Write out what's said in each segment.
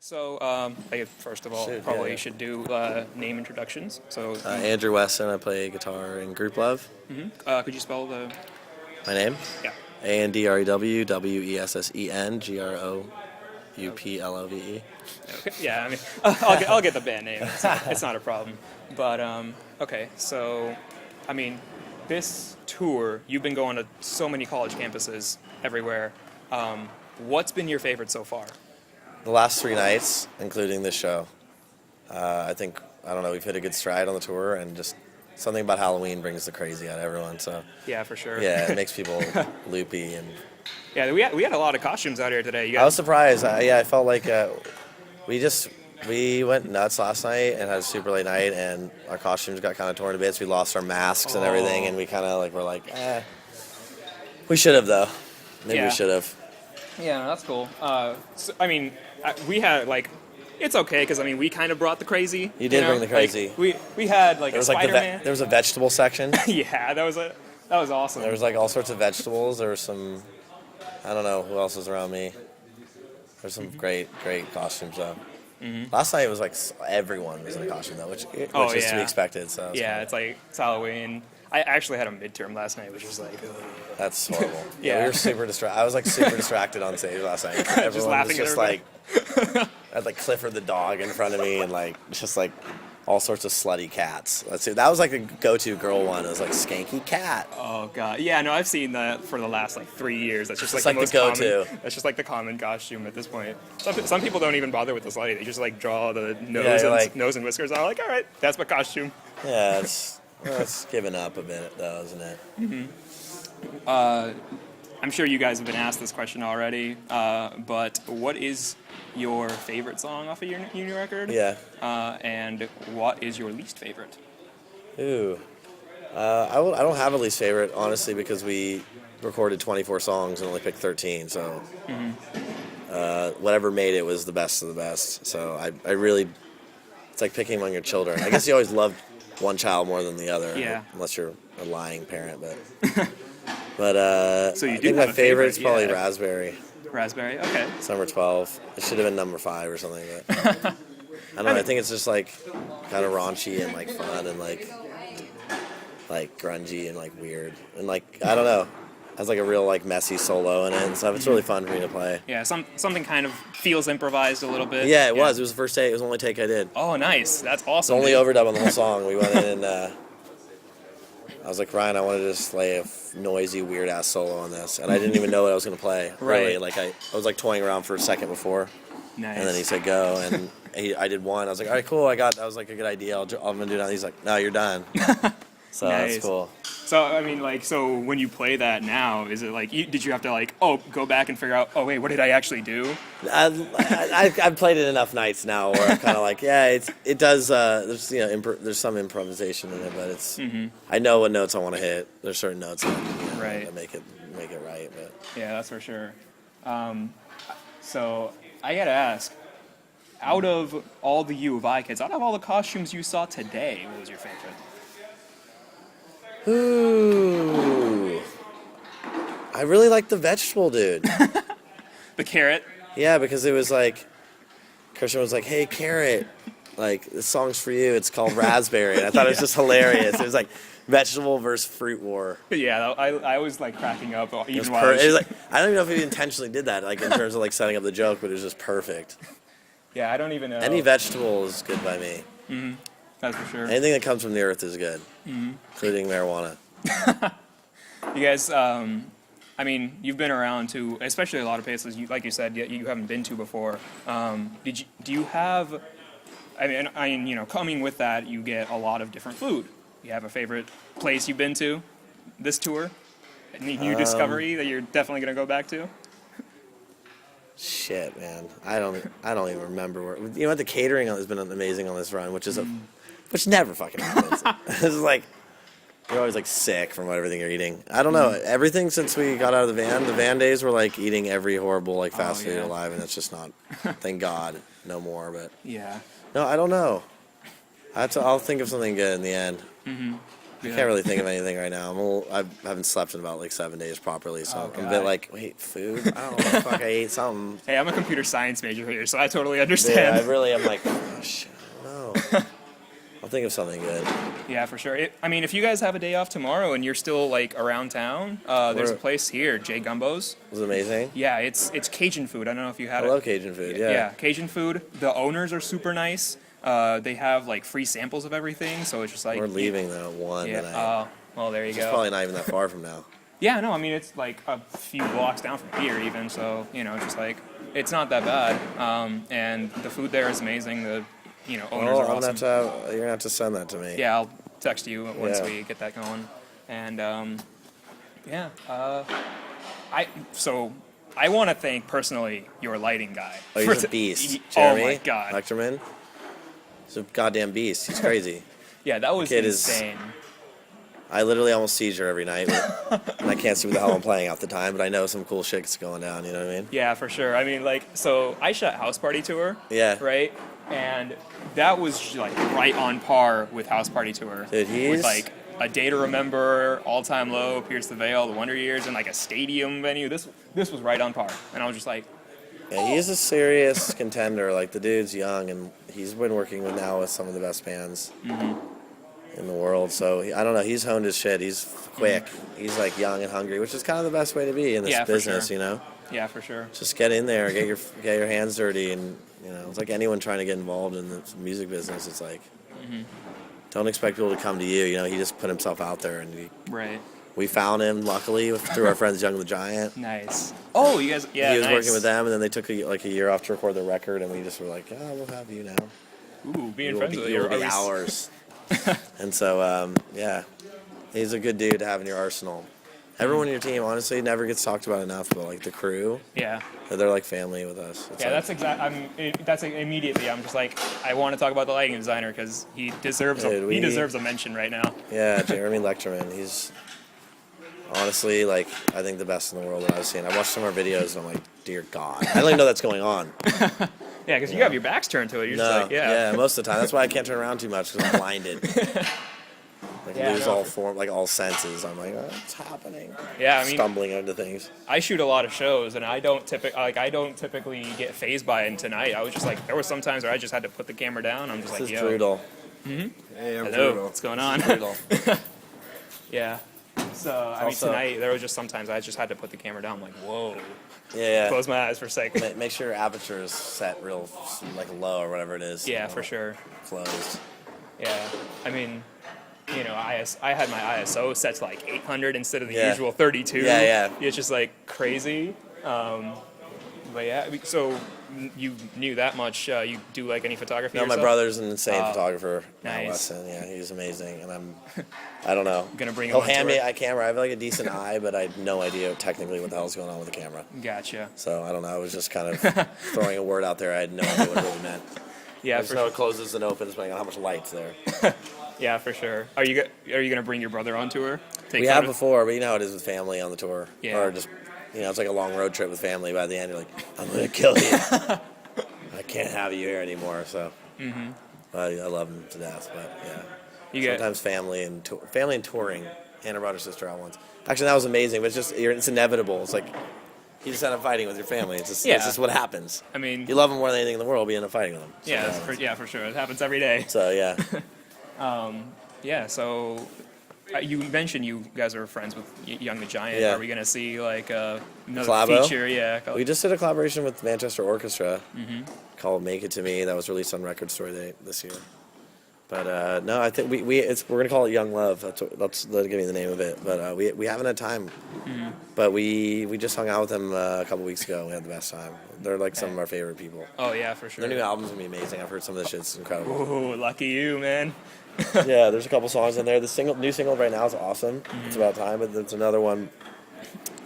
So, I guess first of all, Shoot, should do name introductions. So, Andrew Wessen. I play guitar in Grouplove. could you spell the? My name? Yeah. Andrew Wessen Grouplove. Okay. Yeah. I mean, I'll get the band name. It's not a problem. But okay. So, I mean, this tour you've been going to so many college campuses everywhere. What's been your favorite so far? The last 3 nights, including this show, I don't know, we've hit a good stride on the tour, and just something about Halloween brings the crazy out of everyone. So Yeah, for sure. yeah, it makes people loopy. And Yeah, we had a lot of costumes out here today. You I was surprised. I felt like we went nuts last night and had a super late night, and our costumes got kind of torn to bits. We lost our masks and everything, and we kind of were like, we should have though. Maybe Yeah. we should have. Yeah, no, that's cool. I mean, we had it's okay because I mean we kind of brought the crazy. You did bring the crazy. We had There a was Spider-Man. there was a vegetable section. Yeah, that was awesome. There was all sorts of vegetables. There was some, I don't know who else was around me. There's some great costumes though. Last night it was everyone was in a costume though, which is to be expected. So yeah, cool. it's Halloween. I actually had a midterm last night, which was ugh. That's horrible. Yeah. We were super distracted. I was super distracted on stage last night. Everyone laughing was at I had Clifford the dog in front of me, and just all sorts of slutty cats. That was the go-to girl one. It was skanky cat. Oh god, yeah, no, I've seen that for the last 3 years. That's just It's the the most go-to. common. That's just the common costume at this point. Some people don't even bother with the slutty. They just draw the nose and whiskers. I'm like, all right, that's my costume. Yeah, it's given up a bit though, isn't it? I'm sure you guys have been asked this question already, but what is your favorite song off of your new record? Yeah. And what is your least favorite? Ooh. I don't have a least favorite, honestly, because we recorded 24 songs and only picked 13, so whatever made it was the best of the best. So I really, it's like picking among your children. I guess you always love one child more than the other, Yeah. unless you're a lying parent, but So you I do think have my a favorite's probably yeah. Raspberry. Raspberry, okay. It's number 12. It should have been number 5 or something, but I don't know. I think it's just kind of raunchy and fun and grungy and weird and I don't know. Has a real messy solo in it and stuff. It's really fun for me to play. Yeah, something kind of feels improvised a little bit. Yeah, it was. It was the first take. It was the only take I did. Oh, nice. That's It's awesome. the only dude. overdub on the whole song. We went in and I was like, Ryan, I wanted to just lay a noisy, weird ass solo on this, and I didn't even know what I was gonna play. Really, Right. I was toying around for a second before, Nice. and then he said go, and I did one. I was like, all right, cool. That was a good idea. I'm gonna do that. He's like, no, you're done. So Nice. that's cool. So I mean, so when you play that now, is it did you have to go back and figure out, oh wait, what did I actually do? I've played it enough nights now where I'm kind of it does. There's there's some improvisation in it, but it's I know what notes I want to hit. There's certain notes Right. that make it right. But Yeah, that's for sure. So I gotta ask, out of all the U of I kids, out of all the costumes you saw today, what was your favorite? ooh, I really like the vegetable dude. The carrot. Yeah, because it was Christian was like, hey, Carrot, this song's for you. It's called Raspberry. And I thought it was just hilarious. It was vegetable versus fruit war. Yeah, I was cracking up It even was while I was it was I don't even know if he intentionally did that, in terms of setting up the joke, but it was just perfect. Yeah, I don't even know. Any vegetable is good by me. That's for sure. Anything that comes from the earth is good, including marijuana. You guys, I mean, you've been around to, especially a lot of places, like you said, you haven't been to before. Do you have, I mean, coming with that, you get a lot of different food. You have a favorite place you've been to this tour? Any new discovery that you're definitely going to go back to? Shit, man, I don't even remember where. The catering has been amazing on this run, which never fucking happens. It's you're always sick from everything you're eating. I don't know. Everything since we got out of the van days were eating every horrible fast food alive, and it's just not. Thank God, no more. But Yeah. no, I don't know. I'll think of something good in the end. I can't really think of anything right now. I haven't slept in about like 7 days properly, so I'm a bit like, wait, food? I don't know. Fuck, I ate something. Hey, I'm a computer science major here, so I totally Yeah, understand. I really am like, oh, shit, no. I'll think of something good. Yeah, for sure. I mean, if you guys have a day off tomorrow and you're still like around town, there's a place here, Jay Gumbo's. It was amazing. Yeah, it's Cajun food. I don't know if you had I it. love Cajun food, yeah. Yeah, Cajun food. The owners are super nice. They have like free samples of everything, so it's just like We're leaving though at 1 Yeah. tonight. Well, there you It's go. probably not even that far from now. Yeah, no, I mean it's like a few blocks down from here, even. So just like it's not that bad. And the food there is amazing. The owners are awesome. You're gonna have to send that to me. Yeah, I'll text you once Yeah. we get that going. And I want to thank personally your lighting guy. Oh, he's a beast. Oh Jeremy my god. Lecterman. He's a goddamn beast. He's crazy. Yeah, that was Kid insane. I literally almost seizure every night, and I can't see what the hell I'm playing half the time, but I know some cool shit's going down, you know what I mean? Yeah, for sure. I mean, so I shot House Party Tour. Yeah. Right? And that was like right on par with House Party Tour. Dude, with like A Day to Remember, All Time Low, Pierce the Veil, The Wonder Years, and like a stadium venue. This was right on par. And I was just like, Yeah, he's a serious contender. Like, the dude's young, and he's been working with some of the best bands in the world. So, I don't know. He's honed his shit. He's quick. He's, like, young and hungry, which is kind of the best way to be in this business, sure. you know? Yeah, for sure. Just get in there, get your hands dirty, and, it's like anyone trying to get involved in the music business. It's like, don't expect people to come to you. He just put himself out there, and Right. we found him, luckily, through our friends Young the Giant. Nice. Oh, you guys, yeah, He was nice. working with them, and then they took a year off to record the record, and we just were like, oh, we'll have you now. Ooh, being You will friends be, with you you. will be ours. And so, yeah, he's a good dude to have in your arsenal. Everyone on your team, honestly, never gets talked about enough, but like the crew, Yeah. they're like family with us. It's Yeah, like, that's immediately. I'm just like, I want to talk about the lighting designer because he deserves he deserves a mention right now. Yeah, Jeremy Lecterman, he's honestly, like, I think the best in the world that I've seen. I watched some of our videos, and I'm like, dear God, I don't even know that's going on. Yeah, because you have your backs turned to it. You're just like, yeah, most of the time. That's why I can't turn around too much because I'm blinded. Like, lose all form, like all senses. I'm like, what's happening? Yeah, I mean, stumbling into things. I shoot a lot of shows, and I don't typically get fazed by it. And tonight, I was just like, there were some times where I just had to put the camera down. I'm just This like, is yo. brutal. Mm-hmm. Hey, I'm Hello, brutal. what's going on? Brutal. Yeah. So, I mean, tonight, there was just sometimes I just had to put the camera down. I'm like, whoa. Yeah. Close my eyes for a second. Make sure your aperture is set real, like, low or whatever it is. Yeah, for sure. Closed. Yeah. I mean, I had my ISO set to like 800 instead of the Yeah. usual 32. Yeah. It's just like crazy. But yeah, so you knew that much. You do like any photography? No, my yourself? brother's an insane photographer. Nice. Wessen. Yeah, he's amazing, and I don't know. Gonna bring him He'll on hand tour? me a camera. I have like a decent eye, but I have no idea technically what the hell's going on with the camera. Gotcha. So I don't know. I was just kind of throwing a word out there. I had no idea what it really meant. Yeah, I just know it closes and opens depending on how much light's there. Yeah, for sure. Are you gonna bring your brother on tour? We have before, but you know how it is with family on the tour. Yeah. Or just, it's like a long road trip with family. By the end, you're like, I'm going to kill you. I can't have you here anymore. So I love him to death. But yeah. Sometimes family and touring. Hannah brought her sister out once. Actually, that was amazing, but it's inevitable. It's like you just end up fighting with your family. It's just what happens. I mean, you love them more than anything in the world, but you end up fighting with them. So for sure. It happens every day. So, yeah. Yeah, so you mentioned you guys are friends with Young the Giant. Yeah. Are we going to see like another Collabo? feature? Yeah. We just did a collaboration with Manchester Orchestra called "Make It to Me" that was released on Record Store Day this year. But no, I think we're gonna call it Young Love. That's give me the name of it. But we haven't had time. But we just hung out with them a couple weeks ago. And we had the best time. They're like some of our favorite people. Oh yeah, for sure. Their new album's gonna be amazing. I've heard some of the shit's incredible. Ooh, lucky you, man. Yeah, there's a couple songs in there. The new single right now is awesome. It's about time. But there's another one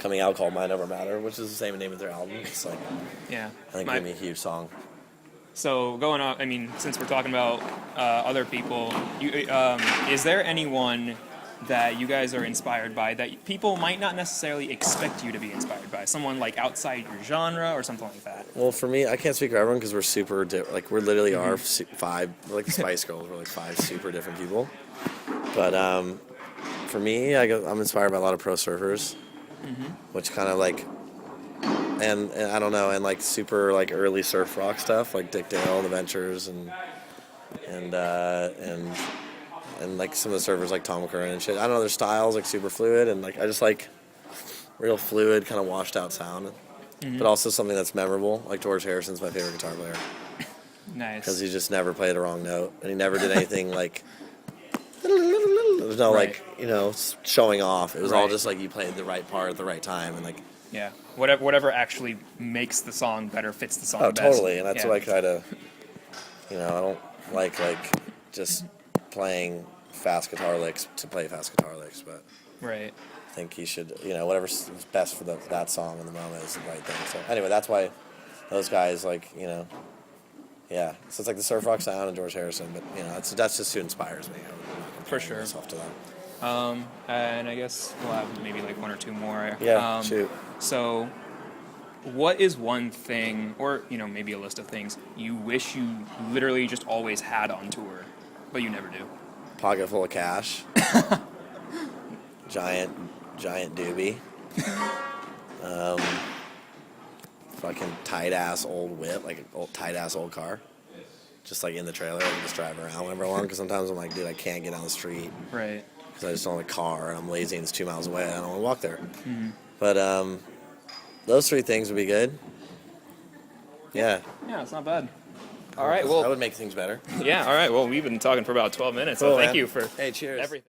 coming out called "Mind Over Matter," which is the same name as their album. It's like, Yeah. I think it's gonna be a huge song. So going on, I mean, since we're talking about other people, is there anyone that you guys are inspired by that people might not necessarily expect you to be inspired by? Someone like outside your genre or something like that? Well, for me, I can't speak for everyone because we're super like we're literally are five. We're like the Spice Girls. We're like five super different people. But for me, I'm inspired by a lot of pro surfers, which kind of like, and I don't know, and like super like early surf rock stuff, like Dick Dale and the Ventures, and like some of the surfers like Tom McCurran and shit. I don't know, their styles like super fluid, and like I just like real fluid, kind of washed out sound, but also something that's memorable. Like George Harrison's my favorite guitar player. Nice. Because he just never played a wrong note, and he never did anything like. There's no Right. like showing off. It was all Right. just like you played the right part at the right time, and like. Yeah. Whatever actually makes the song better fits the song Oh, best. totally, and that's Yeah. what I try to. I don't like just playing fast guitar licks to play fast guitar licks, but Right. I think you should, whatever's best for that song in the moment is the right thing. So anyway, that's why those guys yeah. So it's like the surf rock sound and George Harrison, but that's just who inspires me. I'm not For comparing sure. myself to them. And I guess we'll have maybe like one or two more. Yeah, shoot. So, what is one thing, or maybe a list of things you wish you literally just always had on tour, but you never do? Pocket full of cash. giant doobie. Fucking tight ass old whip, like an old tight ass old car. Just like in the trailer, I can just drive around whenever I want. Because sometimes I'm like, dude, I can't get on the street Right. because I just don't have a car and I'm lazy and it's 2 miles away. And I don't want to walk there. But those three things would be good. Yeah. Yeah, it's not bad. All right. Well, that would make things better. yeah. All right. Well, we've been talking for about 12 minutes, Cool, so thank man. you for Hey, cheers. everything.